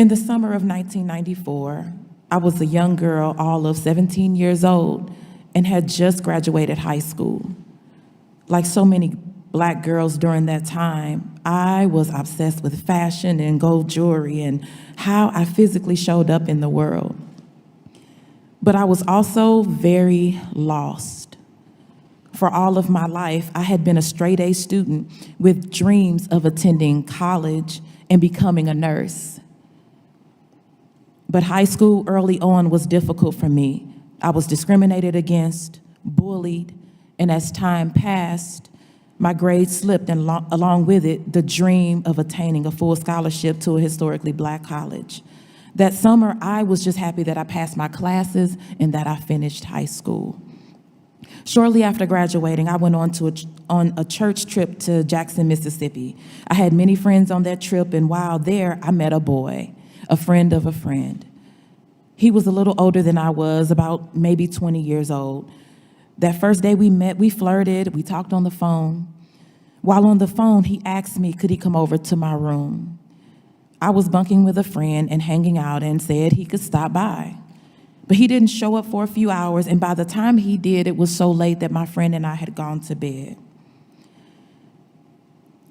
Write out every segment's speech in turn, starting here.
In the summer of 1994, I was a young girl, all of 17 years old, and had just graduated high school. Like so many Black girls during that time, I was obsessed with fashion and gold jewelry and how I physically showed up in the world. But I was also very lost. For all of my life, I had been a straight-A student with dreams of attending college and becoming a nurse. But high school early on was difficult for me. I was discriminated against, bullied, and as time passed, my grades slipped, and along with it, the dream of attaining a full scholarship to a historically Black college. That summer, I was just happy that I passed my classes and that I finished high school. Shortly after graduating, I went on a church trip to Jackson, Mississippi. I had many friends on that trip, and while there, I met a boy, a friend of a friend. He was a little older than I was, about maybe 20 years old. That first day we met, we flirted, we talked on the phone. While on the phone, he asked me, could he come over to my room? I was bunking with a friend and hanging out and said he could stop by. But he didn't show up for a few hours, and by the time he did, it was so late that my friend and I had gone to bed.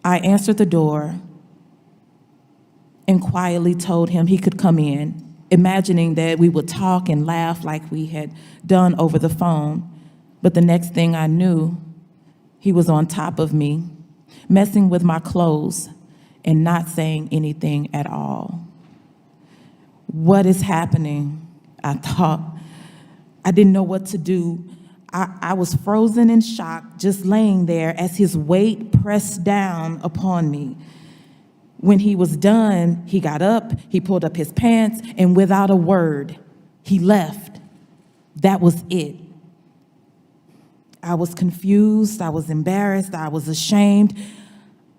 I answered the door and quietly told him he could come in, imagining that we would talk and laugh like we had done over the phone. But the next thing I knew, he was on top of me, messing with my clothes and not saying anything at all. What is happening? I thought. I didn't know what to do. I was frozen in shock, just laying there as his weight pressed down upon me. When he was done, he got up, he pulled up his pants, and without a word, he left. That was it. I was confused, I was embarrassed, I was ashamed.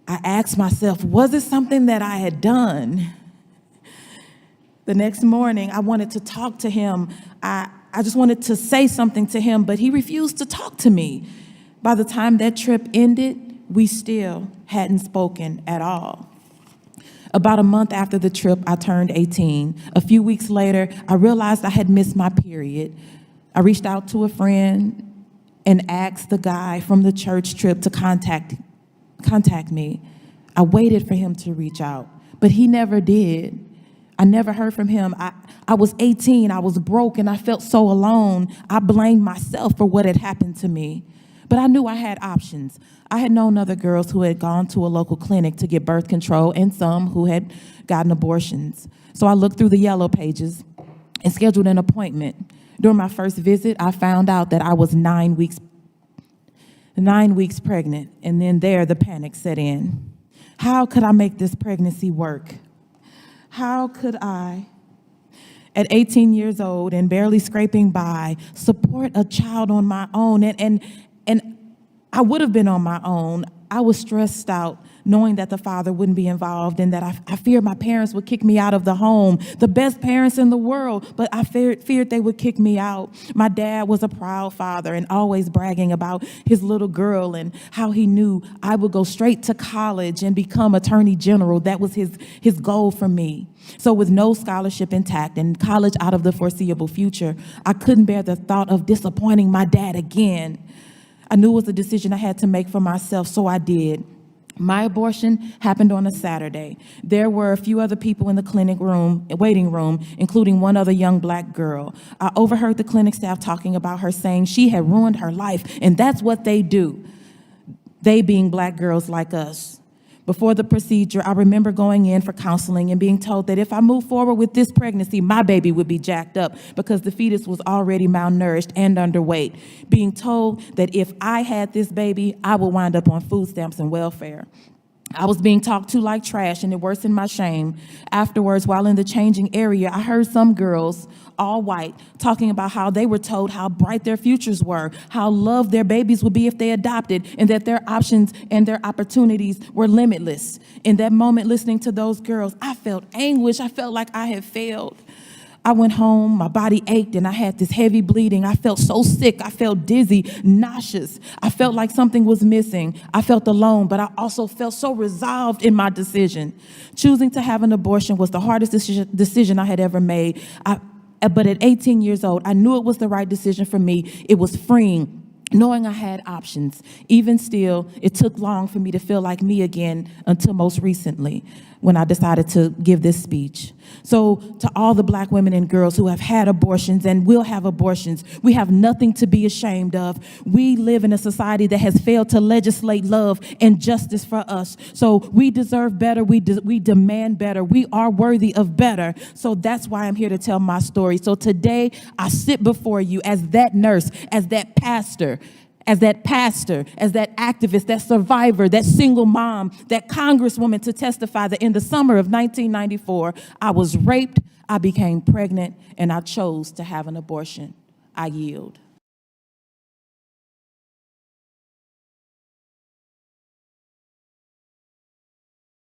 I asked myself, was it something that I had done? The next morning, I wanted to talk to him. I just wanted to say something to him, but he refused to talk to me. By the time that trip ended, we still hadn't spoken at all. About a month after the trip, I turned 18. A few weeks later, I realized I had missed my period. I reached out to a friend and asked the guy from the church trip to contact me. I waited for him to reach out, but he never did. I never heard from him. I was 18, I was broke, and I felt so alone. I blamed myself for what had happened to me. But I knew I had options. I had known other girls who had gone to a local clinic to get birth control and some who had gotten abortions. So I looked through the yellow pages and scheduled an appointment. During my first visit, I found out that I was 9 weeks pregnant, and then the panic set in. How could I make this pregnancy work? How could I, at 18 years old and barely scraping by, support a child on my own? And I would have been on my own. I was stressed out, knowing that the father wouldn't be involved and that I feared my parents would kick me out of the home, the best parents in the world, but I feared they would kick me out. My dad was a proud father and always bragging about his little girl and how he knew I would go straight to college and become attorney general. That was his goal for me. So with no scholarship intact and college out of the foreseeable future, I couldn't bear the thought of disappointing my dad again. I knew it was a decision I had to make for myself, so I did. My abortion happened on a Saturday. There were a few other people in the waiting room, including one other young Black girl. I overheard the clinic staff talking about her, saying she had ruined her life, and that's what they do, they being Black girls like us. Before the procedure, I remember going in for counseling and being told that if I moved forward with this pregnancy, my baby would be jacked up because the fetus was already malnourished and underweight. Being told that if I had this baby, I would wind up on food stamps and welfare. I was being talked to like trash, and it worsened my shame. Afterwards, while in the changing area, I heard some girls, all white, talking about how they were told how bright their futures were, how loved their babies would be if they adopted, and that their options and their opportunities were limitless. In that moment, listening to those girls, I felt anguish. I felt like I had failed. I went home, my body ached, and I had this heavy bleeding. I felt so sick. I felt dizzy, nauseous. I felt like something was missing. I felt alone, but I also felt so resolved in my decision. Choosing to have an abortion was the hardest decision I had ever made. But at 18 years old, I knew it was the right decision for me. It was freeing, knowing I had options. Even still, it took long for me to feel like me again until most recently when I decided to give this speech. So to all the black women and girls who have had abortions and will have abortions, we have nothing to be ashamed of. We live in a society that has failed to legislate love and justice for us. So we deserve better. We demand better. We are worthy of better. So that's why I'm here to tell my story. So today I sit before you as that nurse, as that pastor, as that activist, that survivor, that single mom, that congresswoman, to testify that in the summer of 1994, I was raped, I became pregnant, and I chose to have an abortion. I yield.